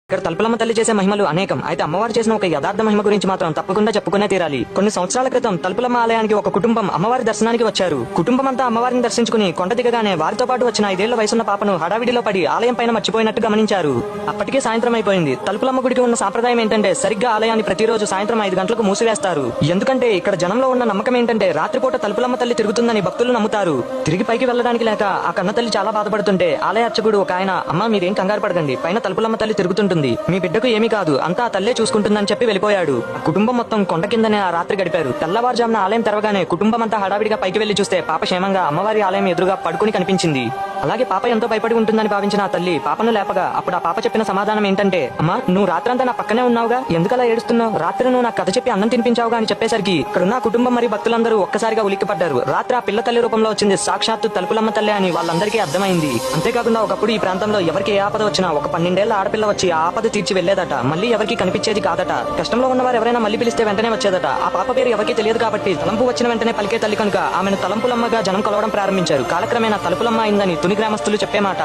ఇక్కడ తలుపులమ్మ తల్లి చేసే మహిమలు అనేకం. అయితే అమ్మవారు చేసిన ఒక యథార్థ మహిమ గురించి మాత్రం తప్పకుండా చెప్పుకునే తీరాలి. కొన్ని సంవత్సరాల క్రితం తలుపులమ్మ ఆలయానికి ఒక కుటుంబం అమ్మవారి దర్శనానికి వచ్చారు. కుటుంబం అంతా అమ్మవారిని దర్శించుకుని కొండ దిగగానే వారితో పాటు వచ్చిన 5 ఏళ్ల వయసున్న పాపను హడావిడిలో పడి ఆలయం పైన మర్చిపోయినట్టు గమనించారు. అప్పటికే సాయంత్రం అయిపోయింది. తలుపులమ్మ గుడికి ఉన్న సాంప్రదాయం ఏంటంటే సరిగ్గా ఆలయాన్ని ప్రతిరోజు సాయంత్రం 5 గంటలకు మూసివేస్తారు. ఎందుకంటే ఇక్కడ జనంలో ఉన్న నమ్మకం ఏంటంటే రాత్రిపూట తలుపులమ్మ తల్లి తిరుగుతుందని భక్తులు నమ్ముతారు. తిరిగి పైకి వెళ్లడానికి లేక ఆ కన్న తల్లి చాలా బాధపడుతుంటే ఆలయ అర్చకుడు ఒక ఆయన, అమ్మ మీరేం కంగారు పడకండి, పైన తలుపులమ్మ తల్లి తిరుగుతుంటుంది, మీ బిడ్డకు ఏమీ కాదు, అంతా ఆ తల్లే చూసుకుంటుందని చెప్పి వెళ్ళిపోయాడు. కుటుంబం మొత్తం కొండ కిందనే ఆ రాత్రి గడిపారు. తెల్లవారుజామున ఆలయం తెరవగానే కుటుంబం అంతా హడావిడిగా పైకి వెళ్లి చూస్తే పాప క్షేమంగా అమ్మవారి ఆలయం ఎదురుగా పడుకుని కనిపించింది. అలాగే పాప ఎంతో భయపడి ఉంటుందని భావించిన ఆ తల్లి పాపను లేపగా అప్పుడు ఆ పాప చెప్పిన సమాధానం ఏంటంటే, అమ్మా నువ్వు రాత్రంతా నా పక్కనే ఉన్నావుగా, ఎందుకలా ఏడుస్తున్నావు, రాత్రి నువ్వు నాకు కథ చెప్పి అన్నం తినిపించావుగా అని చెప్పేసరికి ఇక్కడున్న కుటుంబం మరియు భక్తులందరూ ఒక్కసారిగా ఉలిక్కిపడ్డారు. రాత్రి ఆ పిల్ల తల్లి రూపంలో వచ్చింది సాక్షాత్తు తలుపులమ్మ తల్లి అని వాళ్ళందరికీ అర్థమైంది. అంతేకాకుండా ఒకప్పుడు ఈ ప్రాంతంలో ఎవరికి ఏ ఆపద వచ్చినా ఒక 12 ఏళ్ల ఆడపిల్ల వచ్చి ఆ ఆపద తీర్చి వెళ్లేదట. మళ్ళీ ఎవరికి కనిపించేది కాదట. కష్టంలో ఉన్నవారు ఎవరైనా మళ్ళీ పిలిస్తే వెంటనే వచ్చేదట. ఆ పాప పేరు ఎవరికి తెలియదు కాబట్టి తలంపు వచ్చిన వెంటనే పలికే తల్లి కనుక ఆమెను తలంపులమ్మగా జనం కొలవడం ప్రారంభించారు. కాలక్రమేణా తలుపులమ్మ అయిందని తుని గ్రామస్తులు చెప్పే మాట.